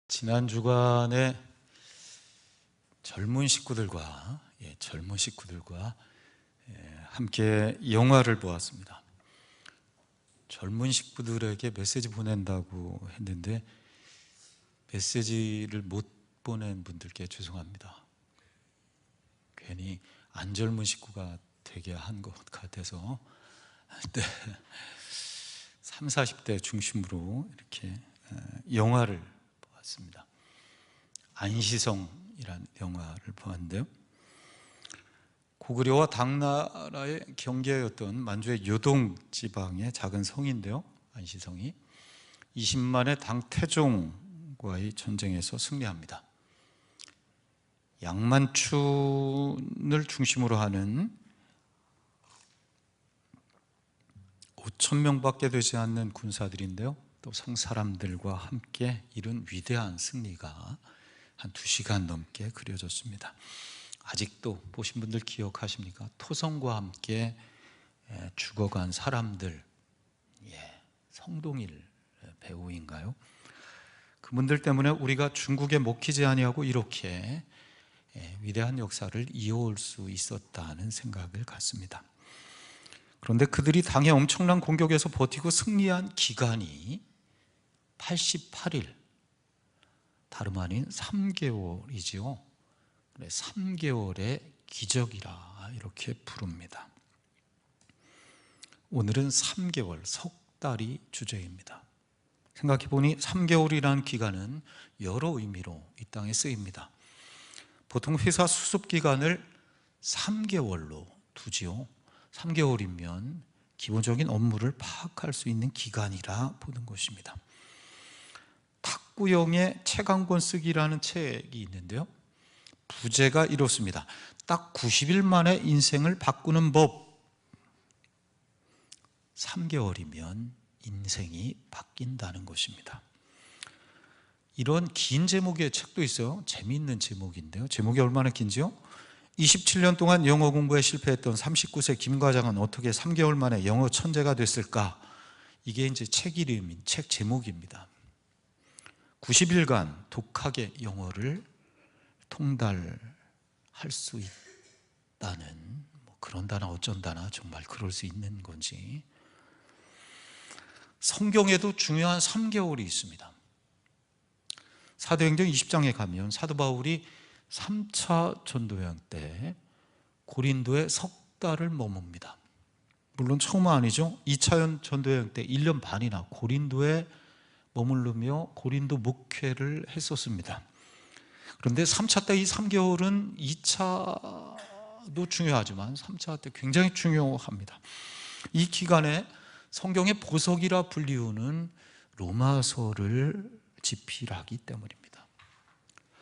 지난 주간에 젊은 식구들과 함께 영화를 보았습니다. 젊은 식구들에게 메시지 보낸다고 했는데 메시지를 못 보낸 분들께 죄송합니다. 괜히 안 젊은 식구가 되게 한 것 같아서 30, 40대 중심으로 이렇게 영화를 보았습니다. 안시성이라는 영화를 보았는데요, 고구려와 당나라의 경계였던 만주의 요동 지방의 작은 성인데요, 안시성이 20만의 당태종과의 전쟁에서 승리합니다. 양만춘을 중심으로 하는 5,000명밖에 되지 않는 군사들인데요, 또 성사람들과 함께 이룬 위대한 승리가 한 2시간 넘게 그려졌습니다. 아직도 보신 분들 기억하십니까? 토성과 함께 죽어간 사람들, 성동일 배우인가요? 그분들 때문에 우리가 중국에 먹히지 아니하고 이렇게 위대한 역사를 이어올 수 있었다는 생각을 갖습니다. 그런데 그들이 당의 엄청난 공격에서 버티고 승리한 기간이 88일, 다름 아닌 3개월이지요. 3개월의 기적이라 이렇게 부릅니다. 오늘은 3개월, 석 달이 주제입니다. 생각해보니 3개월이라는 기간은 여러 의미로 이 땅에 쓰입니다. 보통 회사 수습 기간을 3개월로 두지요. 3개월이면 기본적인 업무를 파악할 수 있는 기간이라 보는 것입니다. 탁구영의 책 한 권 쓰기라는 책이 있는데요, 부제가 이렇습니다. 딱 90일 만에 인생을 바꾸는 법. 3개월이면 인생이 바뀐다는 것입니다. 이런 긴 제목의 책도 있어요. 재미있는 제목인데요, 제목이 얼마나 긴지요? 27년 동안 영어 공부에 실패했던 39세 김 과장은 어떻게 3개월 만에 영어 천재가 됐을까? 이게 이제 책 이름인, 책 제목입니다. 90일간 독하게 영어를 통달할 수 있다는, 그런다나 어쩐다나 정말 그럴 수 있는 건지. 성경에도 중요한 3개월이 있습니다. 사도행전 20장에 가면 사도 바울이 3차 전도여행 때 고린도에 석 달을 머뭅니다. 물론 처음은 아니죠. 2차 전도여행 때 1년 반이나 고린도에 머무르며 고린도 목회를 했었습니다. 그런데 3차 때 이 3개월은 2차도 중요하지만 3차 때 굉장히 중요합니다. 이 기간에 성경의 보석이라 불리우는 로마서를 집필하기 때문입니다.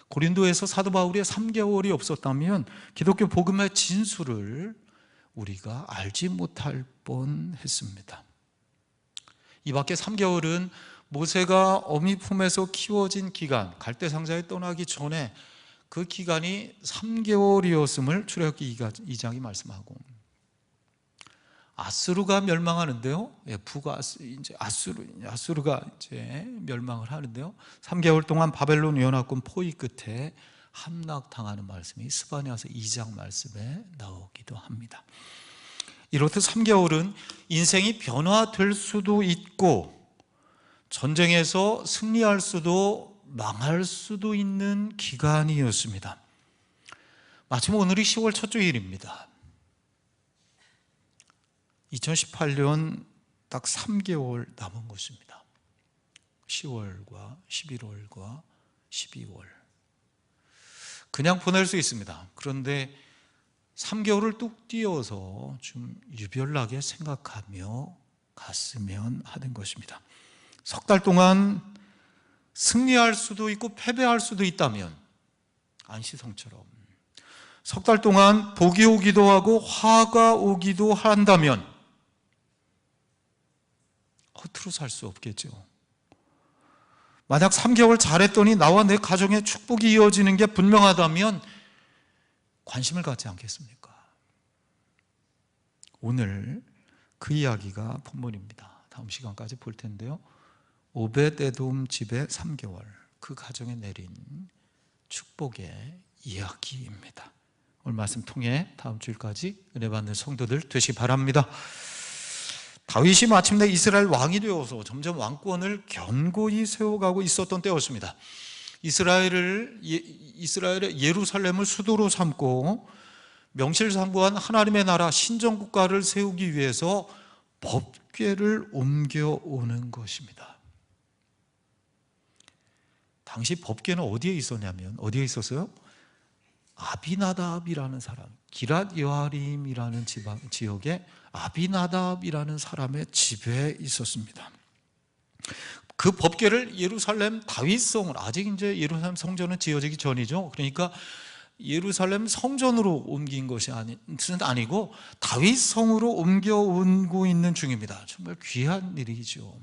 고린도에서 사도 바울의 3개월이 없었다면 기독교 복음의 진수를 우리가 알지 못할 뻔했습니다. 이 밖에 3개월은 모세가 어미 품에서 키워진 기간, 갈대상자에 떠나기 전에 그 기간이 3개월이었음을 출애굽기 2장이 말씀하고, 아수르가 멸망하는데요, 아수르가 이제 멸망을 하는데요, 3개월 동안 바벨론 연합군 포위 끝에 함락당하는 말씀이 스바냐서 2장 말씀에 나오기도 합니다. 이렇듯 3개월은 인생이 변화될 수도 있고 전쟁에서 승리할 수도 망할 수도 있는 기간이었습니다. 마침 오늘이 10월 첫 주일입니다. 2018년 딱 3개월 남은 것입니다. 10월과 11월과 12월 그냥 보낼 수 있습니다. 그런데 3개월을 뚝 띄어서 좀 유별나게 생각하며 갔으면 하는 것입니다. 석 달 동안 승리할 수도 있고 패배할 수도 있다면, 안시성처럼 석 달 동안 복이 오기도 하고 화가 오기도 한다면 허투루 살 수 없겠죠. 만약 3개월 잘했더니 나와 내 가정에 축복이 이어지는 게 분명하다면 관심을 갖지 않겠습니까? 오늘 그 이야기가 본문입니다. 다음 시간까지 볼 텐데요, 오벳에돔 집에 3개월, 그 가정에 내린 축복의 이야기입니다. 오늘 말씀 통해 다음 주일까지 은혜 받는 성도들 되시기 바랍니다. 다윗이 마침내 이스라엘 왕이 되어서 점점 왕권을 견고히 세워가고 있었던 때였습니다. 이스라엘의 예루살렘을 수도로 삼고 명실상부한 하나님의 나라 신정국가를 세우기 위해서 법궤를 옮겨오는 것입니다. 당시 법궤는 어디에 있었냐면, 어디에 있었어요? 아비나답이라는 사람, 기랏 여아림이라는 지역에 아비나답이라는 사람의 집에 있었습니다. 그 법궤를 예루살렘 다윗성을, 아직 이제 예루살렘 성전은 지어지기 전이죠. 그러니까 예루살렘 성전으로 옮긴 것이 아니고 다윗성으로 옮겨오고 있는 중입니다. 정말 귀한 일이죠.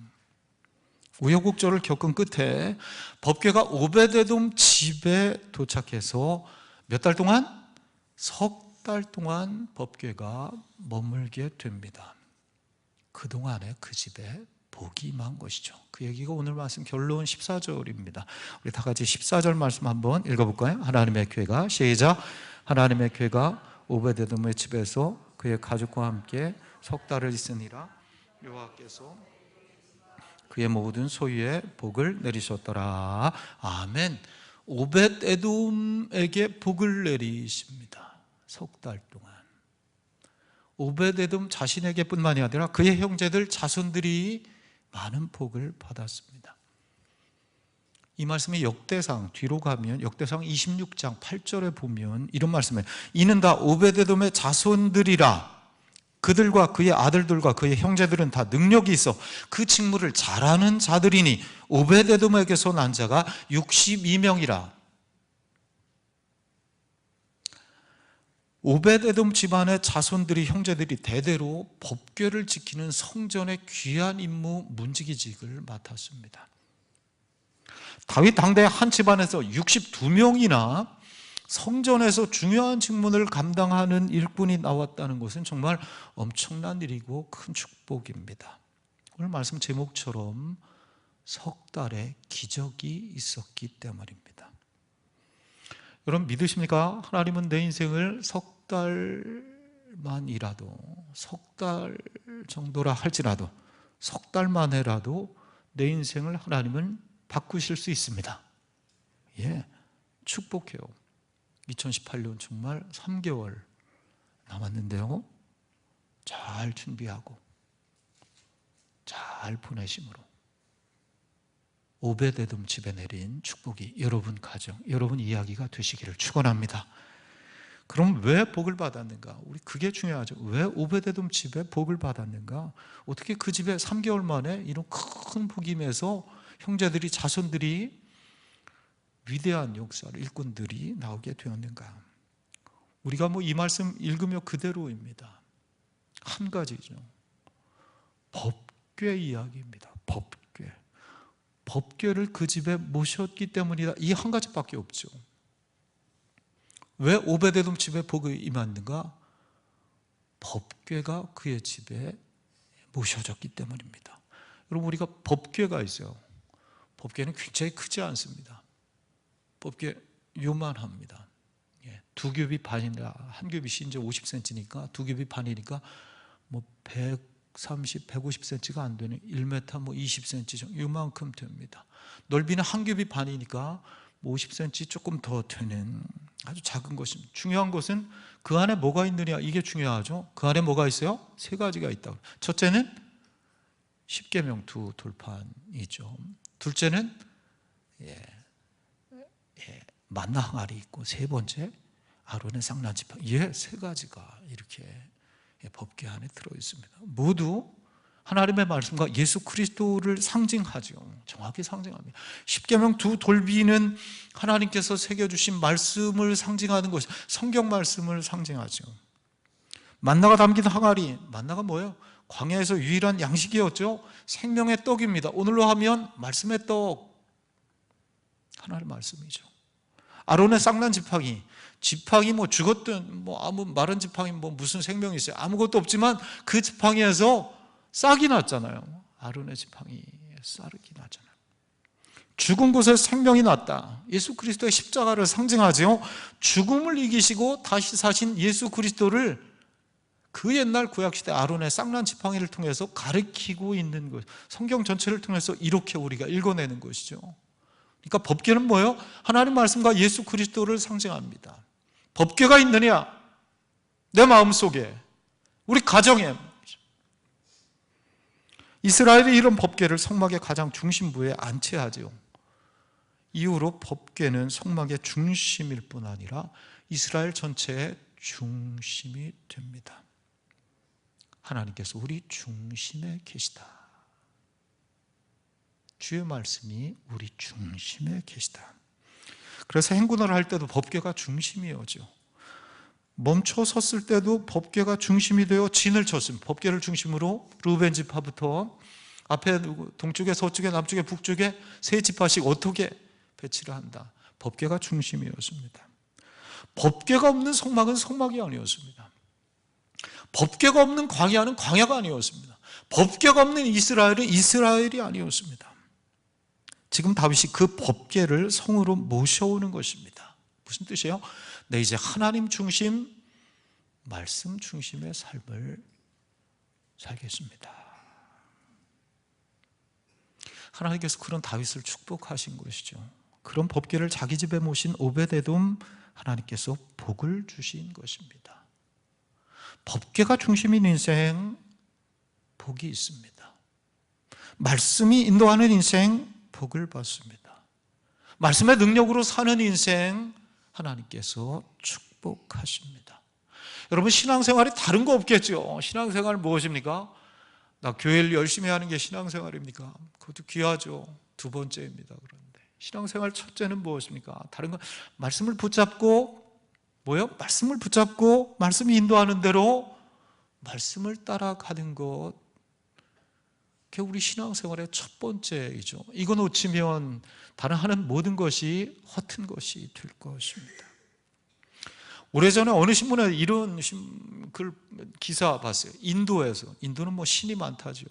우여곡절을 겪은 끝에 법궤가 오베데돔 집에 도착해서 몇 달 동안? 석 달 동안 법궤가 머물게 됩니다. 그동안에 그 집에 복이 임한 것이죠. 그 얘기가 오늘 말씀 결론 14절입니다. 우리 다 같이 14절 말씀 한번 읽어볼까요? 하나님의 궤가, 시작. 하나님의 궤가 오베데돔의 집에서 그의 가족과 함께 석 달을 있으니라. 여호와께서 그의 모든 소유에 복을 내리셨더라. 아멘. 오벳에돔에게 복을 내리십니다. 석 달 동안. 오벳에돔 자신에게 뿐만이 아니라 그의 형제들, 자손들이 많은 복을 받았습니다. 이 말씀이 역대상, 뒤로 가면 역대상 26장 8절에 보면 이런 말씀이에요. 이는 다 오벳에돔의 자손들이라. 그들과 그의 아들들과 그의 형제들은 다 능력이 있어 그 직무를 잘하는 자들이니 오벳에돔에게서 난 자가 62명이라. 오벳에돔 집안의 자손들이, 형제들이 대대로 법궤를 지키는 성전의 귀한 임무, 문지기직을 맡았습니다. 다윗 당대 한 집안에서 62명이나 성전에서 중요한 직무를 감당하는 일꾼이 나왔다는 것은 정말 엄청난 일이고 큰 축복입니다. 오늘 말씀 제목처럼 석 달의 기적이 있었기 때문입니다. 여러분 믿으십니까? 하나님은 내 인생을 석 달만이라도, 석 달 정도라 할지라도, 석 달만 해라도 내 인생을 하나님은 바꾸실 수 있습니다. 예, 축복해요. 2018년 정말 3개월 남았는데요, 잘 준비하고 잘 보내심으로 오베데돔 집에 내린 축복이 여러분 가정, 여러분 이야기가 되시기를 축원합니다. 그럼 왜 복을 받았는가? 우리 그게 중요하죠. 왜 오베데돔 집에 복을 받았는가? 어떻게 그 집에 3개월 만에 이런 큰 복이 임해서 형제들이, 자손들이, 위대한 역사를, 일꾼들이 나오게 되었는가? 우리가 이 말씀 읽으며 그대로입니다. 한 가지죠. 법궤 이야기입니다. 법궤를 그 집에 모셨기 때문이다. 이 한 가지밖에 없죠. 왜 오베데돔 집에 복이 임했는가? 법궤가 그의 집에 모셔졌기 때문입니다. 여러분, 우리가 법궤가 있어요. 법궤는 굉장히 크지 않습니다. 법궤 요만합니다. 두 겹이 반이라, 한 겹이 이제 50cm니까 두 겹이 반이니까 130, 150cm가 안 되는 1m 20cm 정도, 이만큼 됩니다. 넓이는 한 겹이 반이니까 50cm 조금 더 되는 아주 작은 것입니다. 중요한 것은 그 안에 뭐가 있느냐, 이게 중요하죠. 그 안에 뭐가 있어요? 세 가지가 있다고. 첫째는 십계명 두 돌판이죠. 둘째는 만나 항아리 있고, 세 번째 아론의 쌍난 지팡이. 세 가지가 이렇게 법궤 안에 들어있습니다. 모두 하나님의 말씀과 예수 그리스도를 상징하죠. 정확히 상징합니다. 십계명 두 돌비는 하나님께서 새겨주신 말씀을 상징하는 것이, 성경 말씀을 상징하죠. 만나가 담긴 항아리, 만나가 뭐예요? 광야에서 유일한 양식이었죠. 생명의 떡입니다. 오늘로 하면 말씀의 떡, 하나님의 말씀이죠. 아론의 쌍난 지팡이, 지팡이 죽었든 아무 마른 지팡이 무슨 생명이 있어요? 아무것도 없지만 그 지팡이에서 싹이 났잖아요. 아론의 지팡이에 싹이 났잖아요. 죽은 곳에 생명이 났다. 예수 그리스도의 십자가를 상징하죠. 죽음을 이기시고 다시 사신 예수 그리스도를 그 옛날 구약시대 아론의 쌍난 지팡이를 통해서 가리키고 있는 것, 성경 전체를 통해서 이렇게 우리가 읽어내는 것이죠. 그러니까 법궤는 뭐예요? 하나님 말씀과 예수 그리스도를 상징합니다. 법궤가 있느냐? 내 마음속에, 우리 가정에. 이스라엘이 이런 법궤를 성막의 가장 중심부에 안치하죠. 이후로 법궤는 성막의 중심일 뿐 아니라 이스라엘 전체의 중심이 됩니다. 하나님께서 우리 중심에 계시다. 주의 말씀이 우리 중심에 계시다. 그래서 행군을 할 때도 법궤가 중심이어죠. 멈춰 섰을 때도 법궤가 중심이 되어 진을 쳤습니다. 법궤를 중심으로 르우벤 지파부터 앞에 동쪽에 서쪽에 남쪽에 북쪽에 세 지파씩 어떻게 배치를 한다. 법궤가 중심이었습니다. 법궤가 없는 성막은 성막이 아니었습니다. 법궤가 없는 광야는 광야가 아니었습니다. 법궤가 없는 이스라엘은 이스라엘이 아니었습니다. 지금 다윗이 그 법궤를 성으로 모셔오는 것입니다. 무슨 뜻이에요? 네, 이제 하나님 중심, 말씀 중심의 삶을 살겠습니다. 하나님께서 그런 다윗을 축복하신 것이죠. 그런 법궤를 자기 집에 모신 오베데돔 하나님께서 복을 주신 것입니다. 법궤가 중심인 인생, 복이 있습니다. 말씀이 인도하는 인생, 복을 받습니다. 말씀의 능력으로 사는 인생, 하나님께서 축복하십니다. 여러분, 신앙생활이 다른 거 없겠죠? 신앙생활 무엇입니까? 나 교회를 열심히 하는 게 신앙생활입니까? 그것도 귀하죠. 두 번째입니다. 그런데 신앙생활 첫째는 무엇입니까? 다른 거, 말씀을 붙잡고, 뭐요? 말씀을 붙잡고 말씀이 인도하는 대로 말씀을 따라가는 것, 그게 우리 신앙생활의 첫 번째이죠. 이거 놓치면 다른 하는 모든 것이 허튼 것이 될 것입니다. 오래전에 어느 신문에 이런 기사 봤어요. 인도는 뭐 신이 많다죠.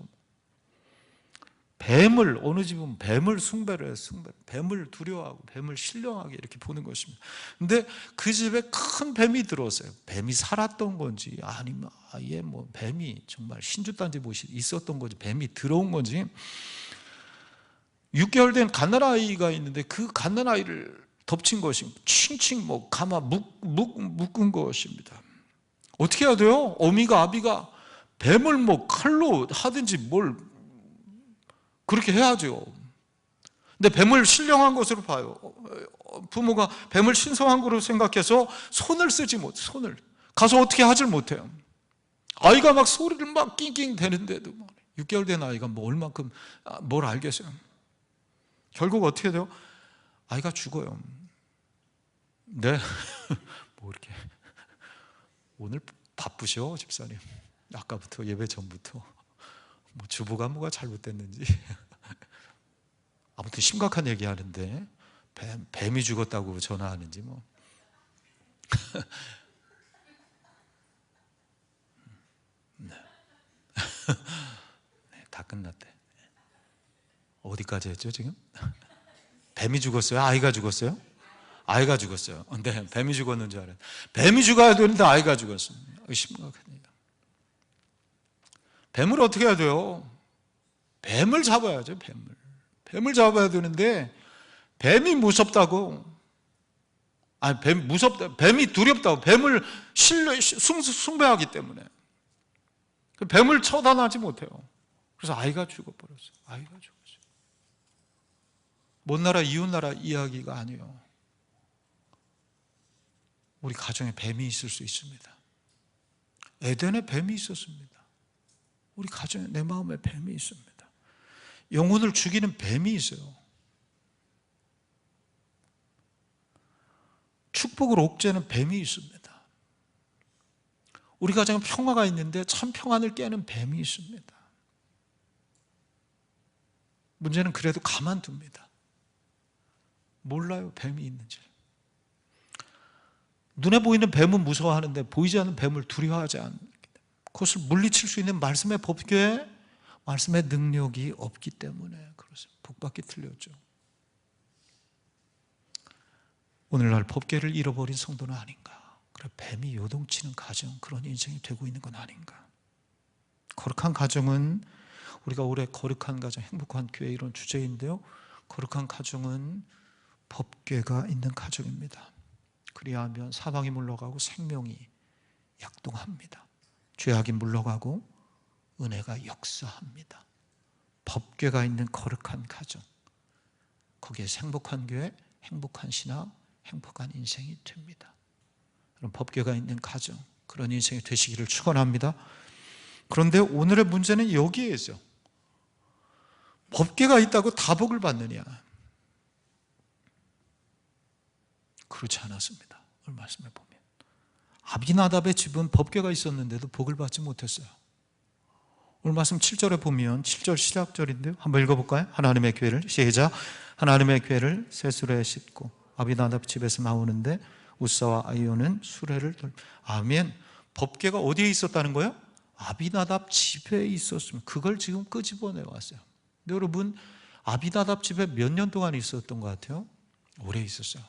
뱀을, 어느 집은 뱀을 숭배를 해요. 뱀을 두려워하고 뱀을 신령하게 이렇게 보는 것입니다. 근데 그 집에 큰 뱀이 들어왔어요. 뱀이 살았던 건지 아니면 아예 뭐 뱀이 정말 신주단지 못이 있었던 건지 뱀이 들어온 건지, 6개월 된 갓난아이가 있는데 그 갓난아이를 덮친 것이 칭칭 뭐 감아 묶은 것입니다. 어떻게 해야 돼요? 어미가 아비가 뱀을 뭐 칼로 하든지 뭘 그렇게 해야죠. 근데 뱀을 신령한 것으로 봐요. 부모가 뱀을 신성한 것으로 생각해서 손을 쓰지 못해. 손을 가서 어떻게 하질 못해요. 아이가 막 소리를 막 낑낑 대는데도 6개월 된 아이가 뭐 얼만큼 뭘 알겠어요. 결국 어떻게 돼요? 아이가 죽어요. 네. 뭐 이렇게 오늘 바쁘셔 집사님. 아까부터 예배 전부터 뭐 주부가 뭐가 잘못됐는지 아무튼 심각한 얘기하는데 뱀이 죽었다고 전화하는지 뭐. 네. 네, 다 끝났대. 어디까지 했죠 지금? 뱀이 죽었어요? 아이가 죽었어요? 아이가 죽었어요. 네, 뱀이 죽었는 줄 알아요. 뱀이 죽어야 되는데 아이가 죽었습니다. 심각합니다. 뱀을 어떻게 해야 돼요? 뱀을 잡아야죠. 뱀을 잡아야 되는데 뱀이 무섭다고, 아니 뱀이 두렵다고, 뱀을 숭배하기 때문에 뱀을 처단하지 못해요. 그래서 아이가 죽어버렸어요. 아이가 죽었어요. 먼 나라 이웃 나라 이야기가 아니에요. 우리 가정에 뱀이 있을 수 있습니다. 에덴에 뱀이 있었습니다. 우리 가정에, 내 마음에 뱀이 있습니다. 영혼을 죽이는 뱀이 있어요. 축복을 옥죄는 뱀이 있습니다. 우리 가정에 평화가 있는데 참 평안을 깨는 뱀이 있습니다. 문제는 그래도 가만둡니다. 몰라요, 뱀이 있는지. 눈에 보이는 뱀은 무서워하는데 보이지 않는 뱀을 두려워하지 않기 때문에, 그것을 물리칠 수 있는 말씀의 법궤에 말씀의 능력이 없기 때문에 그렇습니다. 복받기 틀렸죠. 오늘날 법궤를 잃어버린 성도는 아닌가? 그래, 뱀이 요동치는 가정, 그런 인생이 되고 있는 건 아닌가? 거룩한 가정은, 우리가 올해 거룩한 가정, 행복한 교회 이런 주제인데요, 거룩한 가정은 법궤가 있는 가정입니다. 그리하면 사망이 물러가고 생명이 약동합니다. 죄악이 물러가고 은혜가 역사합니다. 법궤가 있는 거룩한 가정, 거기에서 행복한 교회, 행복한 신앙, 행복한 인생이 됩니다. 그럼 법궤가 있는 가정, 그런 인생이 되시기를 축원합니다. 그런데 오늘의 문제는 여기에 있어요. 법궤가 있다고 다 복을 받느냐? 그렇지 않았습니다. 오늘 말씀을 보면 아비나답의 집은 법궤가 있었는데도 복을 받지 못했어요. 오늘 말씀 7절에 보면, 7절 시작절인데요, 한번 읽어볼까요? 하나님의 교회를, 시작. 하나님의 교회를 새 수레에 싣고 아비나답 집에서 나오는데 우사와 아이오는 수레를 아멘. 법궤가 어디에 있었다는 거예요? 아비나답 집에 있었으면, 그걸 지금 끄집어내 왔어요. 근데 여러분, 아비나답 집에 몇 년 동안 있었던 것 같아요? 오래 있었어요.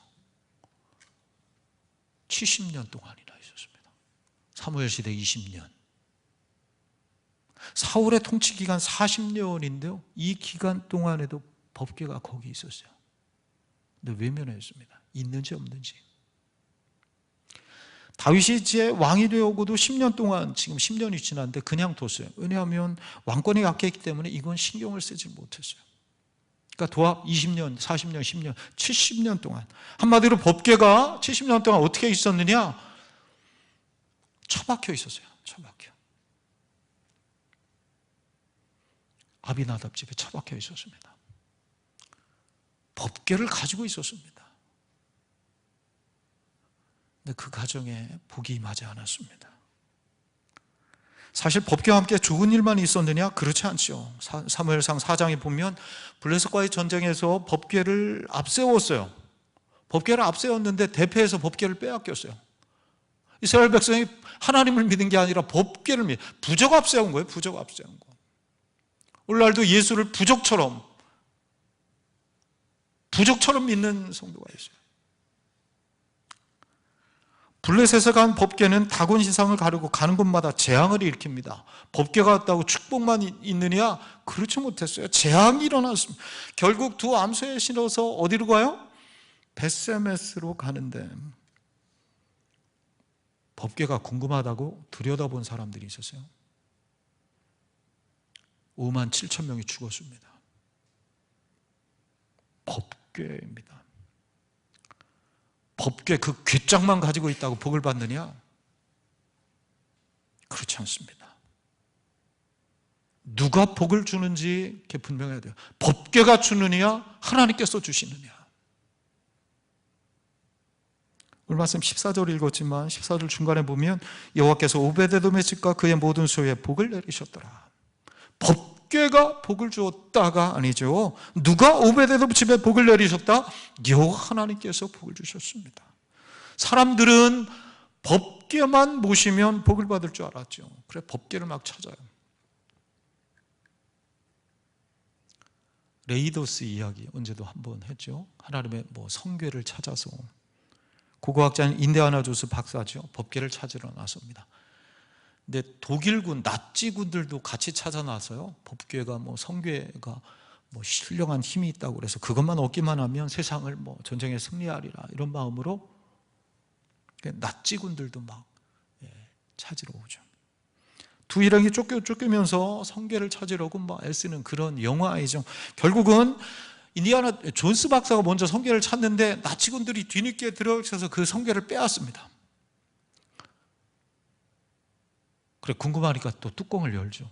70년 동안이나 있었습니다. 사무엘 시대 20년. 사울의 통치 기간 40년인데요, 이 기간 동안에도 법궤가 거기 있었어요. 근데 외면했습니다. 있는지 없는지. 다윗이 이제 왕이 되어오고도 10년 동안, 지금 10년이 지났는데 그냥 뒀어요. 왜냐하면 왕권이 약했기 때문에 이건 신경을 쓰지 못했어요. 그러니까 도합 20년, 40년, 10년, 70년 동안, 한마디로 법궤가 70년 동안 어떻게 있었느냐? 처박혀 있었어요. 처박혀. 아비나답 집에 처박혀 있었습니다. 법궤를 가지고 있었습니다. 근데 그 가정에 복이 임하지 않았습니다. 사실 법궤와 함께 좋은 일만 있었느냐? 그렇지 않죠. 사무엘상 4장에 보면 블레셋과의 전쟁에서 법궤를 앞세웠어요. 법궤를 앞세웠는데 대패해서 법궤를 빼앗겼어요. 이스라엘 백성이 하나님을 믿은 게 아니라 법궤를 부적 앞세운 거예요. 부적 앞세운 거. 오늘날도 예수를 부적처럼 믿는 성도가 있어요. 블레셋에 간 법궤는 다곤 신상을 가르고 가는 곳마다 재앙을 일으킵니다. 법궤가 왔다고 축복만 있느냐? 그렇지 못했어요. 재앙이 일어났습니다. 결국 두 암소에 실어서 어디로 가요? 벳세메스로 가는데 법궤가 궁금하다고 들여다본 사람들이 있었어요. 5만 7천 명이 죽었습니다. 법궤입니다. 법궤 그 궤장만 가지고 있다고 복을 받느냐? 그렇지 않습니다. 누가 복을 주는지 분명해야 돼요. 법궤가 주느냐? 하나님께서 주시느냐? 오늘 말씀 14절 읽었지만 14절 중간에 보면 여호와께서 오베데돔의 집과 그의 모든 소유에 복을 내리셨더라. 법궤가 복을 주었다가 아니죠. 누가 오베데돔 집에 복을 내리셨다? 여호와 하나님께서 복을 주셨습니다. 사람들은 법궤만 모시면 복을 받을 줄 알았죠. 그래 법궤를 막 찾아요. 레이더스 이야기 언제도 한번 했죠. 하나님의 성궤를 찾아서, 고고학자인 인디아나 존스 박사죠. 법궤를 찾으러 나섭니다. 근데 독일군, 나치군들도 같이 찾아 나서요. 법궤가 성궤가 신령한 힘이 있다고 그래서 그것만 얻기만 하면 세상을 전쟁에 승리하리라, 이런 마음으로 나치군들도 막 찾으러 오죠. 두 일행이 쫓기면서 성궤를 찾으려고 애쓰는 그런 영화이죠. 결국은 인디아나 존스 박사가 먼저 성궤를 찾는데 나치군들이 뒤늦게 들어서서 그 성궤를 빼앗습니다. 그래 궁금하니까 또 뚜껑을 열죠.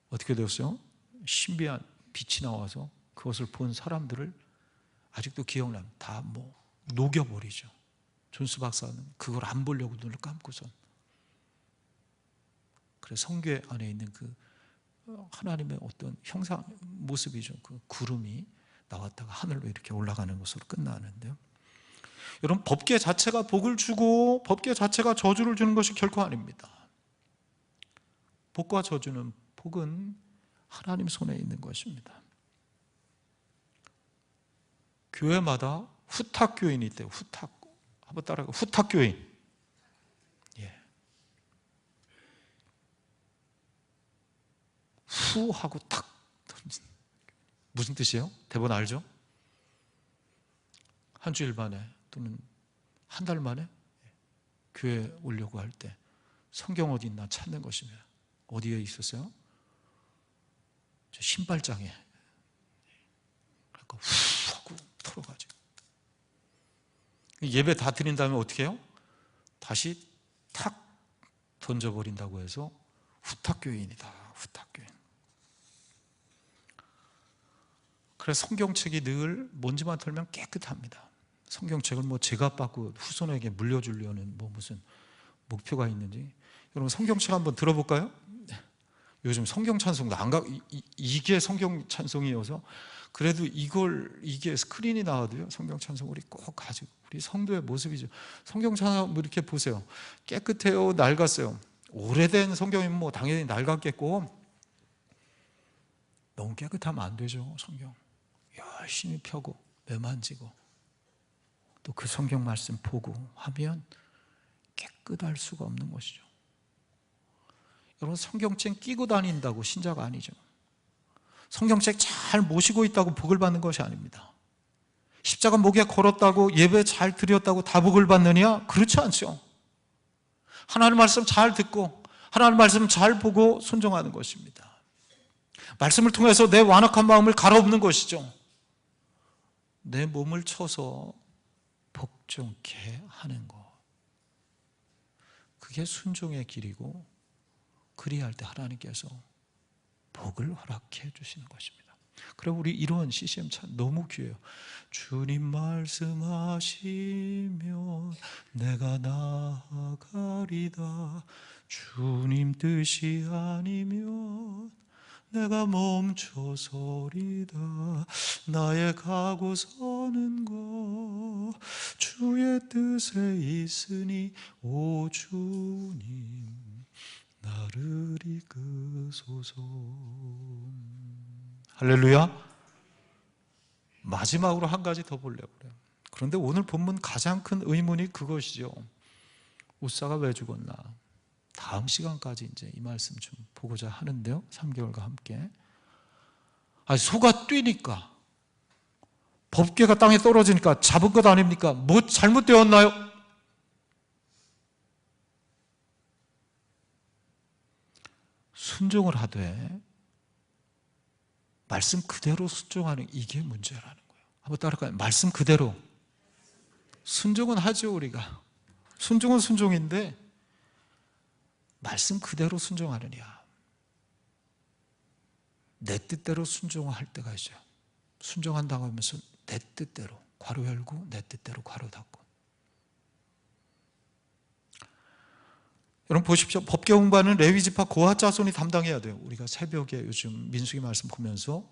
어떻게 되었어요? 신비한 빛이 나와서 그것을 본 사람들을 아직도 기억나면 다 녹여버리죠. 존스 박사는 그걸 안 보려고 눈을 감고선, 그래 성궤 안에 있는 그 하나님의 어떤 형상 모습이죠. 그 구름이 나왔다가 하늘로 이렇게 올라가는 것으로 끝나는데요. 여러분, 법궤 자체가 복을 주고 법궤 자체가 저주를 주는 것이 결코 아닙니다. 복과 저주는, 복은 하나님 손에 있는 것입니다. 교회마다 후탁교인이 있대요. 후탁. 한번 따라가. 후탁교인. 예. 후하고 탁. 무슨 뜻이에요? 대본 알죠? 한 주일 만에 또는 한 달 만에 교회 오려고 할 때 성경 어디 있나 찾는 것입니다. 어디에 있었어요? 저 신발장에. 그러니까 후 하고 털어가지고 예배 다 드린 다음에 어떻게 해요? 다시 탁 던져버린다고 해서 후탁교인이다. 후탁교인. 그래서 성경책이 늘 먼지만 털면 깨끗합니다. 성경책을 뭐 제값 받고 후손에게 물려주려는 뭐 무슨 목표가 있는지. 여러분 성경책 한번 들어볼까요? 요즘 성경 찬송도 안 가, 이게 성경 찬송이어서 그래도 이게 스크린이 나와도요 성경 찬송 우리 꼭 가지고, 우리 성도의 모습이죠. 성경 찬송 뭐 이렇게 보세요. 깨끗해요, 낡았어요. 오래된 성경이면 뭐 당연히 낡았겠고, 너무 깨끗하면 안 되죠. 성경 열심히 펴고 매만지고 또 그 성경 말씀 보고 하면 깨끗할 수가 없는 것이죠. 여러분 성경책 끼고 다닌다고 신자가 아니죠. 성경책 잘 모시고 있다고 복을 받는 것이 아닙니다. 십자가 목에 걸었다고 예배 잘 드렸다고 다 복을 받느냐? 그렇지 않죠. 하나님 말씀 잘 듣고 하나님 말씀 잘 보고 순종하는 것입니다. 말씀을 통해서 내 완악한 마음을 갈아엎는 것이죠. 내 몸을 쳐서 복종케 하는 것, 그게 순종의 길이고, 그리할 때 하나님께서 복을 허락해 주시는 것입니다. 그리고 우리 이런 CCM 참 너무 귀해요. 주님 말씀하시면 내가 나아가리다. 주님 뜻이 아니면 내가 멈춰서리다. 나의 가고 서는 것 주의 뜻에 있으니 오 주님 나를 이끄소서. 할렐루야. 마지막으로 한 가지 더 보려고 그래요. 그런데 오늘 본문 가장 큰 의문이 그것이죠. 우사가 왜 죽었나? 다음 시간까지 이제 이 말씀 좀 보고자 하는데요. 3개월과 함께. 소가 뛰니까, 법궤가 땅에 떨어지니까 잡은 것 아닙니까? 뭐 잘못되었나요? 순종을 하되 말씀 그대로 순종하는, 이게 문제라는 거예요. 한번 따라가요. 말씀 그대로 순종은 하죠. 우리가 순종은 순종인데 말씀 그대로 순종하느냐, 내 뜻대로 순종할 때가 있어요. 순종한다고 하면서 내 뜻대로 괄호 열고 내 뜻대로 괄호 닫고. 여러분 보십시오. 법궤 공부하는 레위지파 고핫 자손이 담당해야 돼요. 우리가 새벽에 요즘 민수기 말씀 보면서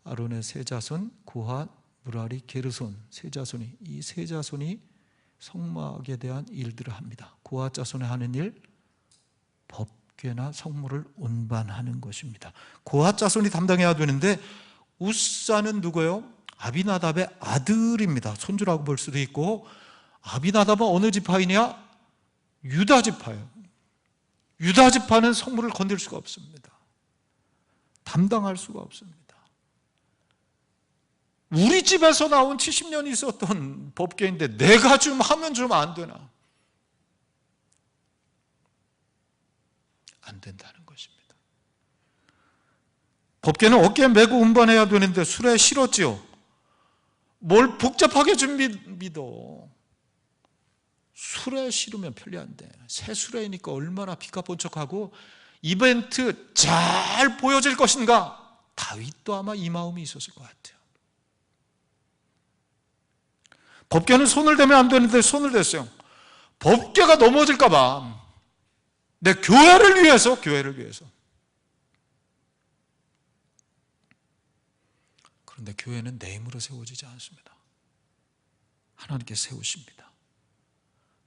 아론의 세 자손 고핫, 무라리, 게르손 세 자손이, 이 세 자손이 성막에 대한 일들을 합니다. 고핫 자손이 하는 일, 법궤나 성물을 운반하는 것입니다. 고핫 자손이 담당해야 되는데 우사는 누구예요? 아비나답의 아들입니다. 손주라고 볼 수도 있고, 아비나답은 어느 지파이냐? 유다 지파예요. 유다 지파는 성물을 건들 수가 없습니다. 담당할 수가 없습니다. 우리 집에서 나온 70년 있었던 법궤인데 내가 좀 하면 좀 안 되나? 안 된다는 것입니다. 법궤는 어깨에 메고 운반해야 되는데 수레에 실었지요. 뭘 복잡하게 좀 믿어. 수레에 실으면 편리한데 새 수레이니까 얼마나 비가번쩍하고 이벤트 잘 보여질 것인가? 다윗도 아마 이 마음이 있었을 것 같아요. 법궤는 손을 대면 안 되는데 손을 댔어요. 법궤가 넘어질까 봐. 내 교회를 위해서. 그런데 교회는 내 힘으로 세워지지 않습니다. 하나님께 세우십니다.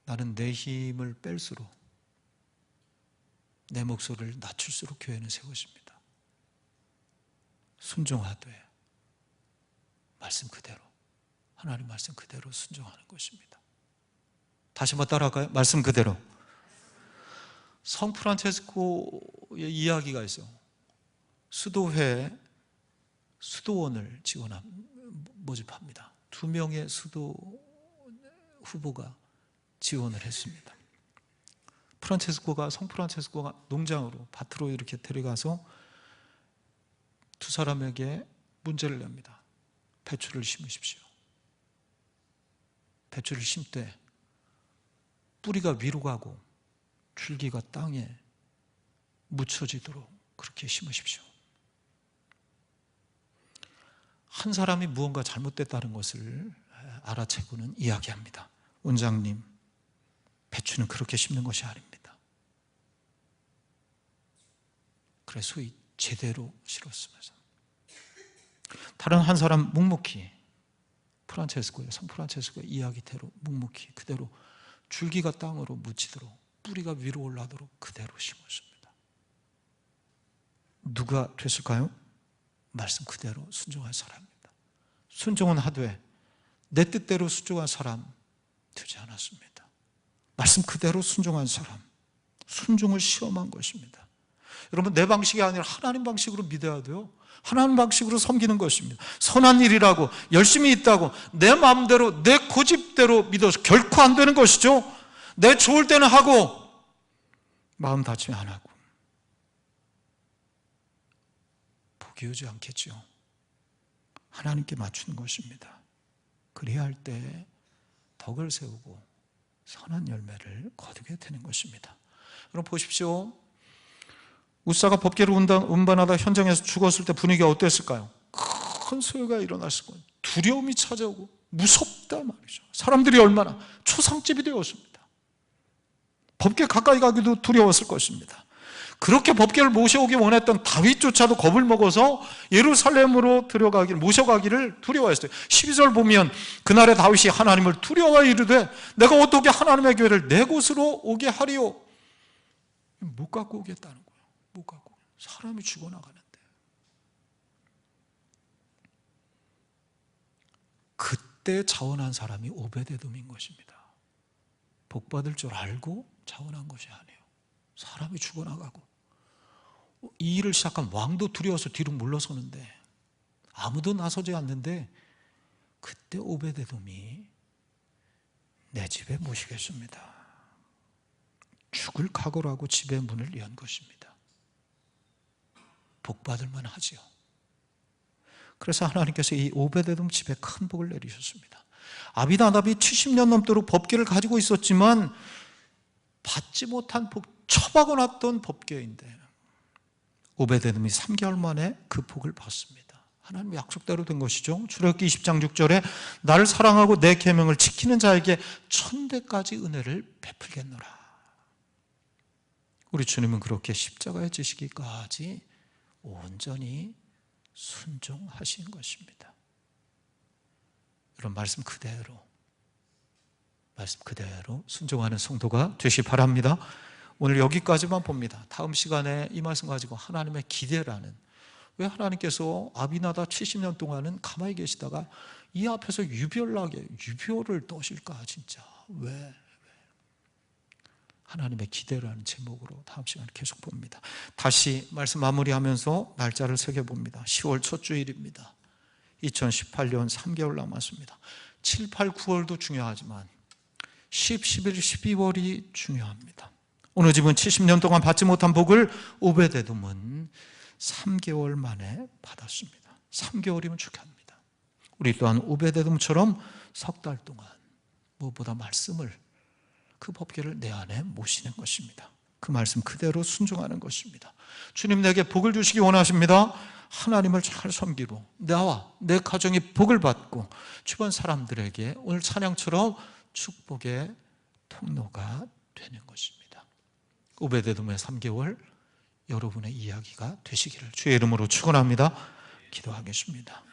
나는 내 힘을 뺄수록, 내 목소리를 낮출수록 교회는 세워집니다. 순종하되 말씀 그대로 하나님 말씀 그대로 순종하는 것입니다. 다시 한번 따라할까요? 말씀 그대로. 성 프란체스코의 이야기가 있어요. 수도회 수도원을 모집합니다. 2명의 수도 후보가 지원을 했습니다. 성 프란체스코가 농장으로, 밭으로 이렇게 데려가서 두 사람에게 문제를 냅니다. 배추를 심으십시오. 배추를 심되 뿌리가 위로 가고 줄기가 땅에 묻혀지도록 그렇게 심으십시오. 한 사람이 무언가 잘못됐다는 것을 알아채고는 이야기합니다. 원장님, 배추는 그렇게 심는 것이 아닙니다. 그래서 제대로 실었으면서 다른 한 사람 묵묵히 성 프란체스코의 이야기대로 묵묵히 그대로 줄기가 땅으로 묻히도록 뿌리가 위로 올라도록 그대로 심었습니다. 누가 됐을까요? 말씀 그대로 순종한 사람입니다. 순종은 하되 내 뜻대로 순종한 사람 되지 않았습니다. 말씀 그대로 순종한 사람, 순종을 시험한 것입니다. 여러분, 내 방식이 아니라 하나님 방식으로 믿어야 돼요. 하나님 방식으로 섬기는 것입니다. 선한 일이라고 열심히 있다고 내 마음대로 내 고집대로 믿어서 결코 안 되는 것이죠. 내 좋을 때는 하고 마음 다치면 안 하고 복이 오지 않겠죠. 하나님께 맞추는 것입니다. 그래야 할 때 덕을 세우고 선한 열매를 거두게 되는 것입니다. 여러분 보십시오. 웃사가 법궤를 운반하다 현장에서 죽었을 때 분위기가 어땠을까요? 큰 소요가 일어났을 거예요. 두려움이 찾아오고 무섭다 말이죠. 사람들이 얼마나 초상집이 되었습니다. 법궤 가까이 가기도 두려웠을 것입니다. 그렇게 법궤를 모셔오기 원했던 다윗조차도 겁을 먹어서 예루살렘으로 모셔가기를 두려워했어요. 12절 보면 그날에 다윗이 하나님을 두려워하여 이르되 내가 어떻게 하나님의 교회를 내 곳으로 오게 하리요? 못 갖고 오겠다는 거예요. 못 갖고. 사람이 죽어나가는데. 그때 자원한 사람이 오베데돔인 것입니다. 복받을 줄 알고 자원한 것이 아니에요. 사람이 죽어나가고 이 일을 시작한 왕도 두려워서 뒤로 물러서는데 아무도 나서지 않는데 그때 오베데돔이 내 집에 모시겠습니다. 죽을 각오로 하고 집의 문을 연 것입니다. 복받을 만하죠. 그래서 하나님께서 이 오베데돔 집에 큰 복을 내리셨습니다. 아비나답이 70년 넘도록 법궤를 가지고 있었지만 받지 못한 복, 처박아놨던 법궤인데 오베데돔이 3개월 만에 그 복을 받습니다. 하나님의 약속대로 된 것이죠. 출애굽기 20장 6절에 나를 사랑하고 내 계명을 지키는 자에게 1000배까지 은혜를 베풀겠노라. 우리 주님은 그렇게 십자가에 지시기까지 온전히 순종하신 것입니다. 이런 말씀 그대로 순종하는 성도가 되시 바랍니다. 오늘 여기까지만 봅니다. 다음 시간에 이 말씀 가지고 하나님의 기대라는, 왜 하나님께서 아비나답 70년 동안은 가만히 계시다가 이 앞에서 유별을 떠실까? 진짜 왜? 하나님의 기대라는 제목으로 다음 시간에 계속 봅니다. 다시 말씀 마무리하면서 날짜를 새겨봅니다. 10월 첫 주일입니다. 2018년 3개월 남았습니다. 7, 8, 9월도 중요하지만 10, 11, 12월이 중요합니다. 오늘 집은 70년 동안 받지 못한 복을 오베데돔은 3개월 만에 받았습니다. 3개월이면 축하합니다. 우리 또한 오베데돔처럼 석 달 동안 무엇보다 말씀을, 그 법궤를 내 안에 모시는 것입니다. 그 말씀 그대로 순종하는 것입니다. 주님 내게 복을 주시기 원하십니다. 하나님을 잘 섬기고 나와 내 가정이 복을 받고 주변 사람들에게 오늘 찬양처럼 축복의 통로가 되는 것입니다. 오베데돔의 3개월 여러분의 이야기가 되시기를 주의 이름으로 축원합니다. 기도하겠습니다.